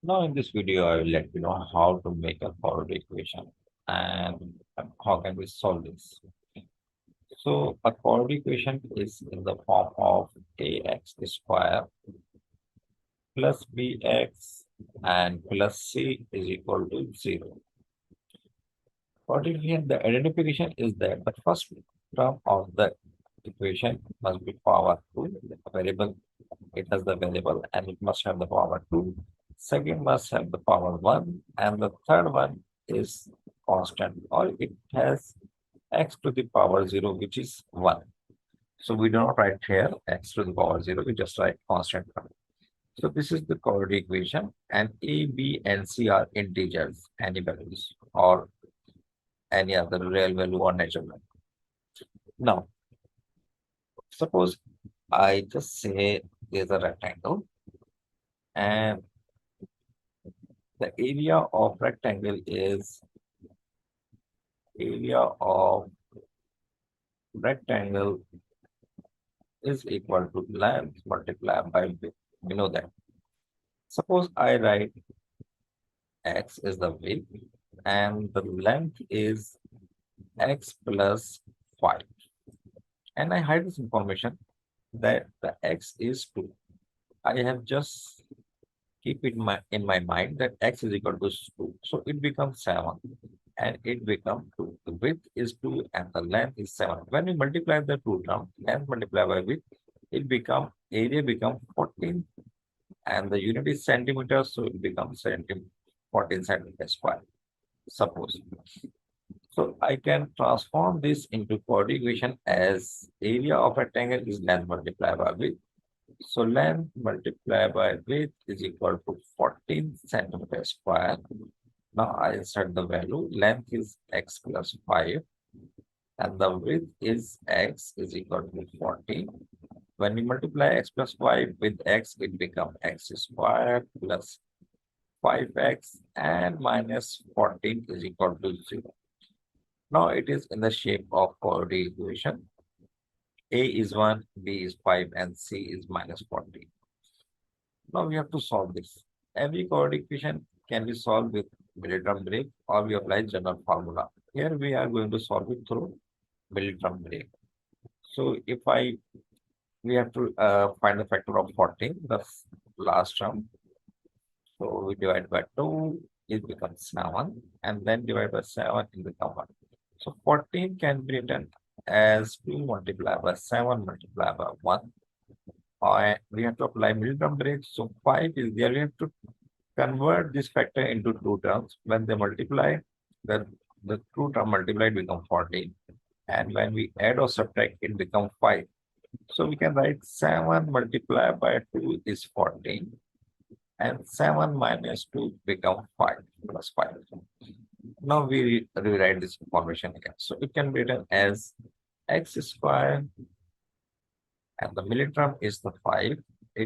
Now in this video, I will let you know how to make a quadratic equation and how can we solve this. So a quadratic equation is in the form of ax square plus bx and plus c is equal to 0. Quadratic equation, the identification is that the first term of the equation must be power 2, the variable. It has the variable and it must have the power 2. Second must have the power 1. And the third one is constant or it has x to the power 0, which is 1. So we do not write here x to the power 0, we just write constant term. So this is the quadratic equation and a, b, and c are integers, any values or any other real value or natural value. Now, suppose I just say there's a rectangle and the area of rectangle is equal to length multiplied by width. We know that. Suppose I write x is the width and the length is x plus 5. And I hide this information that the x is 2. I have just keep it in my mind that x is equal to 2. So it becomes 7 and it becomes 2. The width is 2 and the length is 7. When we multiply the two terms, length multiplied by width, area becomes 14 and the unit is centimeters, so it becomes 14 centimeters square, suppose. So I can transform this into quadratic equation as area of a rectangle is length multiplied by width. So length multiplied by width is equal to 14 centimeters square. Now I insert the value. Length is x plus 5 and the width is x is equal to 14. When we multiply x plus 5 with x, it becomes x squared plus 5x and minus 14 is equal to 0. Now it is in the shape of quadratic equation. A is 1, B is 5, and C is minus 14. Now we have to solve this. Every quadratic equation can be solved with middle term break or we apply general formula. Here we are going to solve it through middle term break. So we have to find the factor of 14, the last term. So we divide by 2, it becomes 7, and then divide by 7, it becomes 1. So 14 can be written as 2 multiplied by 7 multiplied by 1. And we have to apply middle term break. So 5 is there. We have to convert this factor into two terms. When they multiply, the two term multiplied become 14. And when we add or subtract, it becomes 5. So we can write 7 multiplied by 2 is 14. And 7 minus 2 become 5 plus 5. Now we rewrite this information again. So it can be written as x squared and the middle term is the 5. We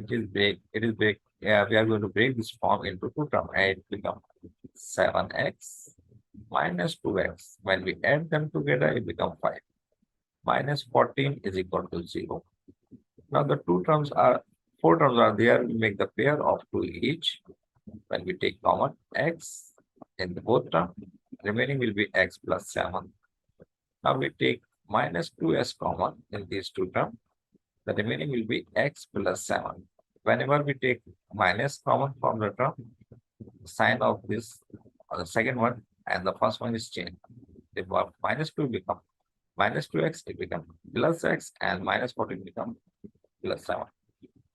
are going to break this form into two terms and it becomes 7x minus 2x. When we add them together, it becomes 5. Minus 14 is equal to 0. Now the four terms are there. We make the pair of 2 each. When we take common x in the both terms, remaining will be x plus 7. Now we take minus 2s common in these two terms. The remaining will be x plus 7. Whenever we take minus common from the term, sign of this the second one and the first one is changed. If minus 2 become minus 2x, it becomes plus x and minus 14 become plus 7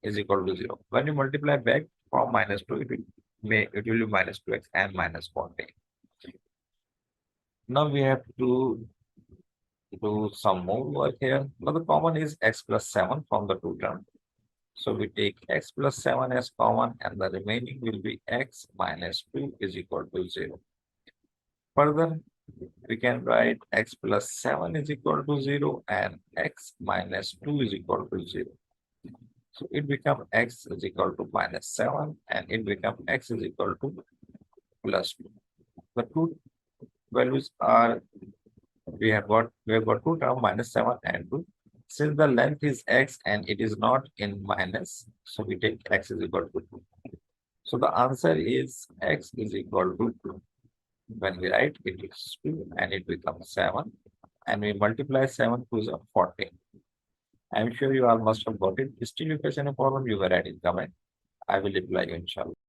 is equal to 0. When you multiply back from minus 2, it will be minus 2x and minus 14. Now we have to do some more work here. Now the common is x plus 7 from the two terms. So we take x plus 7 as common and the remaining will be x minus 2 is equal to 0. Further, we can write x plus 7 is equal to 0 and x minus 2 is equal to 0. So it becomes x is equal to minus 7 and it becomes x is equal to plus 2. The two values are we have got two terms minus 7 and 2. Since the length is x and it is not in minus, so we take x is equal to 2. So the answer is x is equal to 2. When we write it is 2 and it becomes 7 and we multiply 7 to the 14. I'm sure you all must have got it. Still, if there's any problem, you can write in comment. I will reply you inshallah.